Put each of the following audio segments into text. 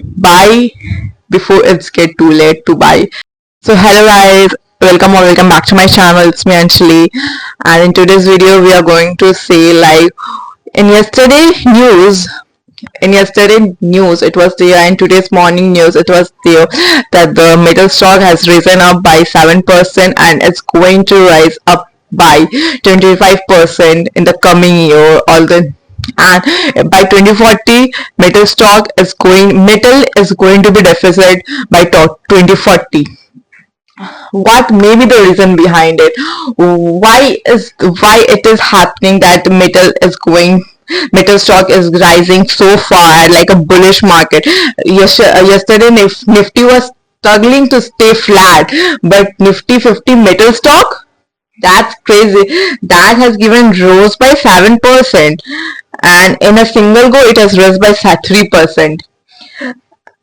buy before it's get too late to buy. So hello guys, welcome back to my channel. It's me Anjali, and in today's video we are going to see like in yesterday news. In yesterday news, it was there. In today's morning news, it was there that the metal stock has risen up by 7% and it's going to rise up by 25% in the coming year. All the and by 2040 metal is going to be deficit by 2040. What may be the reason behind it? Why it is happening that metal stock is rising so far like a bullish market? Yesterday Nifty was struggling to stay flat, but Nifty 50 metal stock, that's crazy, that has given rose by 7%, and in a single go it has rose by 3%.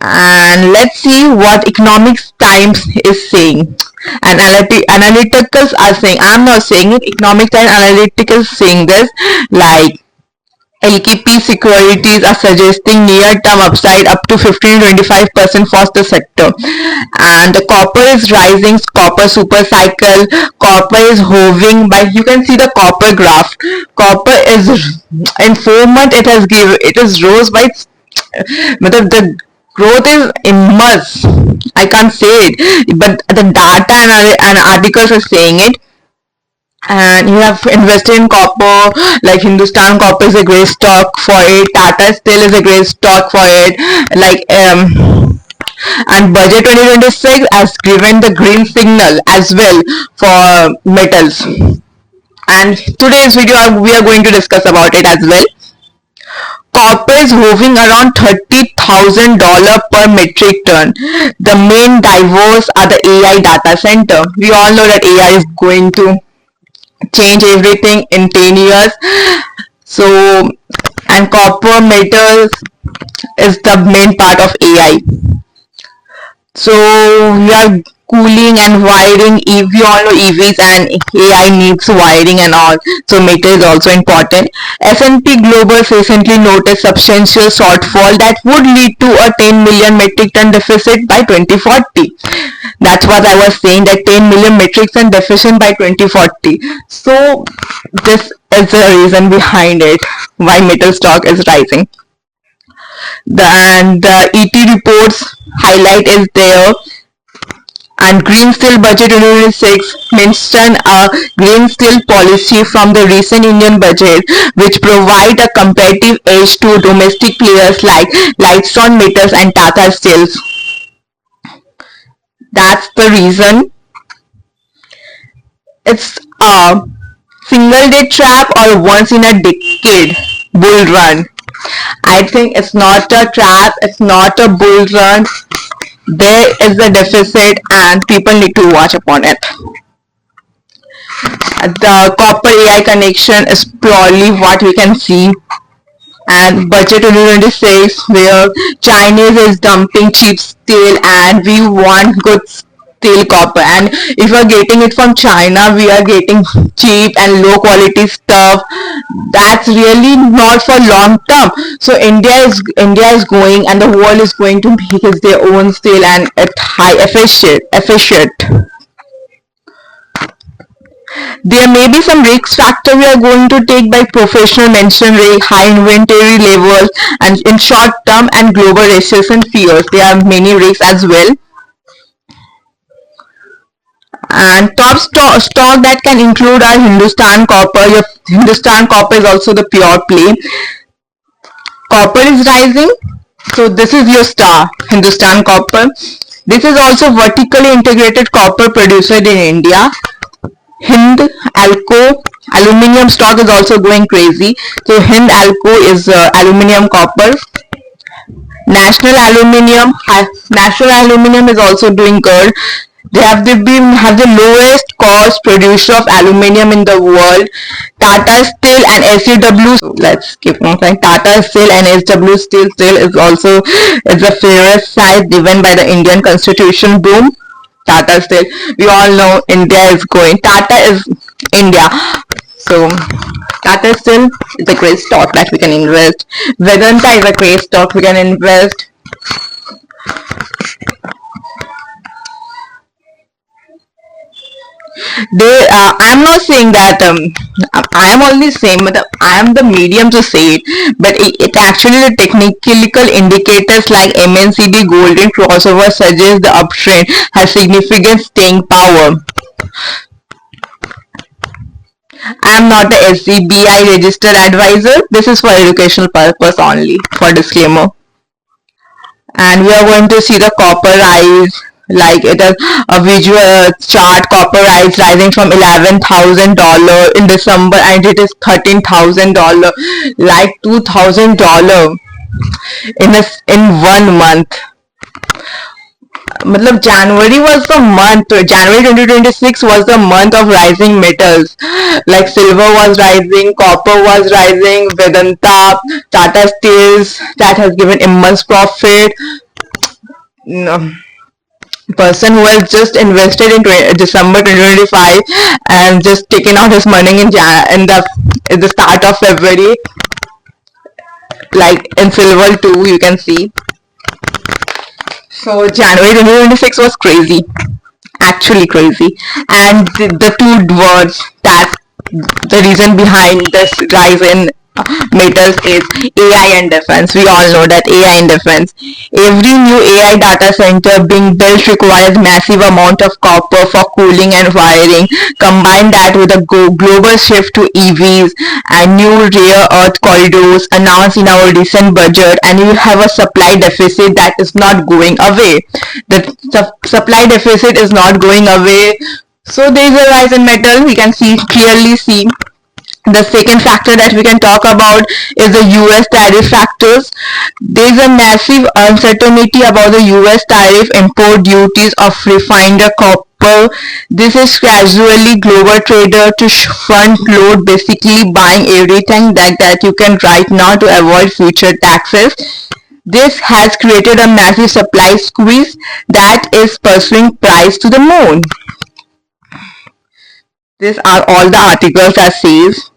And let's see what Economics Times is saying. And analyticals are saying, I'm not saying it, Economic Times analyticals saying this, like LKP securities are suggesting near-term upside up to 15-25% for the sector. And the copper is rising, copper super cycle, copper is hovering by, you can see the copper graph. Copper is, in 4 months it is rose by, the growth is immense. I can't say it, but the data and articles are saying it. And you have invested in copper, like Hindustan Copper is a great stock for it, Tata Steel is a great stock for it, like and Budget 2026 has given the green signal as well for metals. And today's video we are going to discuss about it as well. Copper is hovering around $30,000 per metric ton. The main drivers are the AI data center. We all know that AI is going to change everything in 10 years. So, and copper metals is the main part of AI. So we are cooling and wiring. We all know EVs and AI needs wiring and all. So metal is also important. S&P Global recently noticed substantial shortfall that would lead to a 10 million metric ton deficit by 2040. That's what I was saying, that 10 million metric ton deficit by 2040. So this is the reason behind it, why metal stock is rising. The ET reports highlight is there. And Green Steel Budget 2026 mentioned a green steel policy from the recent Indian budget, which provide a competitive edge to domestic players like Lightstone Metals and Tata Steel. That's the reason. It's a single day trap or once in a decade bull run. I think it's not a trap, it's not a bull run. There is a deficit and people need to watch upon it. The copper AI connection is purely what we can see. And Budget 2026 where Chinese is dumping cheap steel and we want good steel copper, and if we are getting it from China, we are getting cheap and low quality stuff. That's really not for long term. So India is going, and the world is going to make their own steel and at high efficient. There may be some risk factor we are going to take by professional mention rate, high inventory levels, and in short term and global recession fears. There are many risks as well. And top stock that can include our Hindustan Copper. Your Hindustan Copper is also the pure play. Copper is rising, so this is your star, Hindustan Copper. This is also vertically integrated copper producer in India. Hindalco aluminium stock is also going crazy. So Hindalco is aluminium copper. National Aluminium is also doing good. They have the lowest cost producer of aluminium in the world. Tata Steel and SEW. Let's keep on saying Tata Steel and SW Steel is also the fairest size given by the Indian Constitution. Boom. Tata Steel. We all know India is going. Tata is India. So Tata Steel is a great stock that we can invest. Vedanta is a great stock we can invest. I'm not saying that I am only saying, but I am the medium to say it. But it actually the technical indicators like MNCD golden crossover suggest the uptrend has significant staying power. I am not a SCBI registered advisor. This is for educational purpose only. For disclaimer. And we are going to see the copper rise, like it is a visual chart. Copper rise rising from $11,000 in December, and it is $13,000, like $2,000 in 1 month. मतलब January was the month, January 2026 was the month of rising metals, like silver was rising, copper was rising, Vedanta, Tata Steels, that has given immense profit. No. Person who has just invested in December 2025 and just taken out his money in the start of February, like in silver too, you can see. So January 2026 was crazy, actually crazy. And the two words that the reason behind this rise in metals is AI and defense. We all know that AI and defense. Every new AI data center being built requires massive amount of copper for cooling and wiring. Combine that with a global shift to EVs and new rare earth corridors announced in our recent budget, and you have a supply deficit that is not going away. The supply deficit is not going away. So there is a rise in metal. We can clearly see. The second factor that we can talk about is the US tariff factors. There is a massive uncertainty about the US tariff import duties of refined copper. This is gradually global trader to front load, basically buying everything that you can right now to avoid future taxes. This has created a massive supply squeeze that is pursuing price to the moon. These are all the articles that says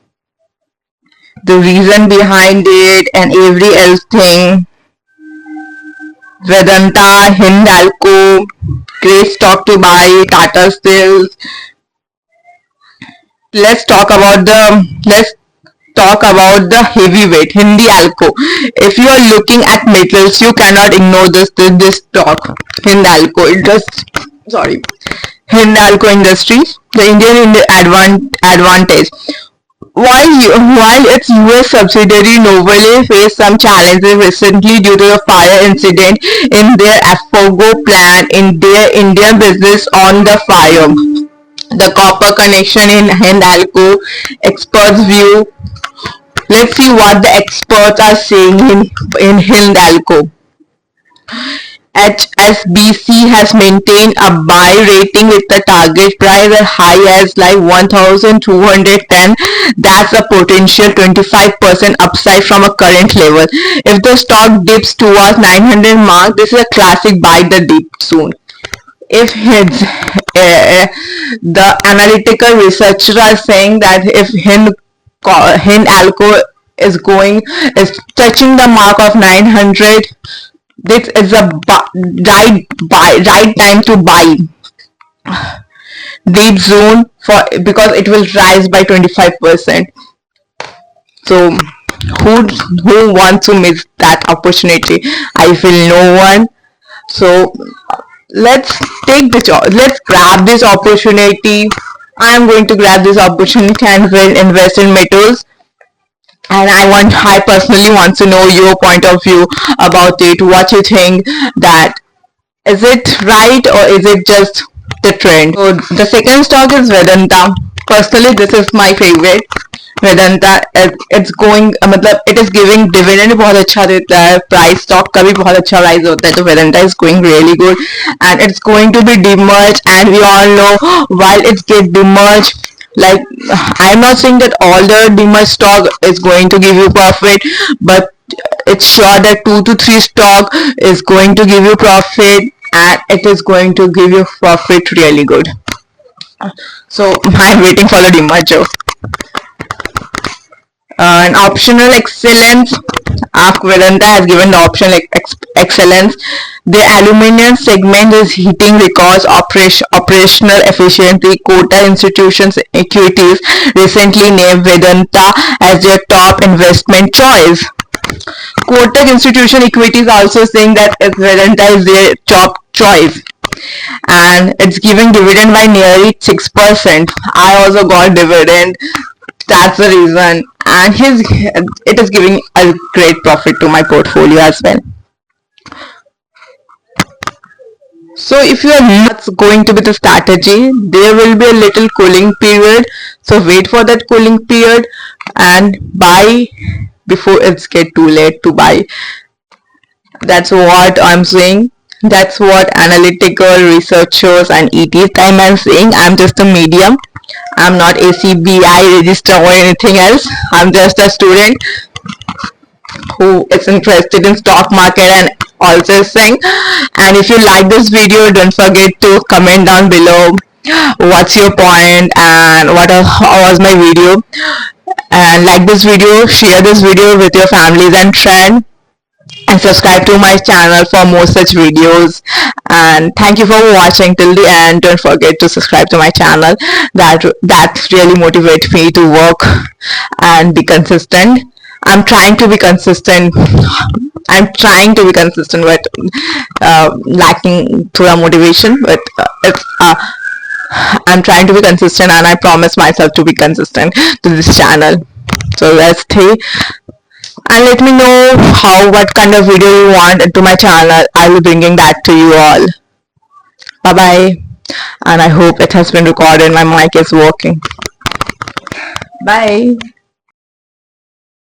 the reason behind it and every else thing. Vedanta, Hindalco, great stock to buy, Tata Steel. Let's talk about the heavyweight Hindalco. If you are looking at metals, you cannot ignore this stock, Hindalco. Hindalco Industries, the Indian advantage. While its US subsidiary Novale faced some challenges recently due to a fire incident in their Afogo plant in their Indian business on the fire. The copper connection in Hindalco experts view. Let's see what the experts are saying in Hindalco. HSBC has maintained a buy rating with the target price as high as like 1,210. That's a potential 25% upside from a current level. If the stock dips towards 900 mark, this is a classic buy the dip soon. If the analytical researchers are saying that if Hindalco is touching the mark of 900, this is a right time to buy. Deep zone because it will rise by 25%. So who wants to miss that opportunity? I feel no one. So let's grab this opportunity. I am going to grab this opportunity and will invest in metals. And I personally want to know your point of view about it. What you think, that is it right or is it just the trend? So the second stock is Vedanta. Personally, this is my favorite. Vedanta, it's going, मतलब it is giving dividend बहुत अच्छा देता है, price stock का भी बहुत अच्छा rise होता है, तो Vedanta is going really good and it's going to be demerged, and we all know while it get demerged, like I'm not saying that all the demerged stock is going to give you profit, but it's sure that 2 to 3 stock is going to give you profit, and it is going to give you profit really good. So I'm waiting for the demerger. An optional excellence. Vedanta has given the option like excellence. The aluminum segment is hitting records. Operational efficiency. Kotak Institutions Equities recently named Vedanta as their top investment choice. Kotak Institution Equities also saying that Vedanta is their top choice, and it's giving dividend by nearly 6%. I also got dividend. That's the reason, and it is giving a great profit to my portfolio as well. So if you are not going to be the strategy, there will be a little cooling period. So wait for that cooling period and buy before it's get too late to buy. That's what I'm saying. That's what analytical researchers and ETF time I'm saying. I'm just a medium. I'm not ACBI register or anything else. I'm just a student who is interested in stock market and also saying. And if you like this video, don't forget to comment down below what's your point and how was my video, and like this video, share this video with your families and friends, and subscribe to my channel for more such videos. And thank you for watching till the end. Don't forget to subscribe to my channel. That really motivates me to work and be consistent. I'm trying to be consistent. But lacking through motivation. But I'm trying to be consistent, and I promise myself to be consistent to this channel. So let's stay. And let me know what kind of video you want into my channel. I will be bringing that to you all. Bye bye. And I hope it has been recorded. My mic is working. Bye.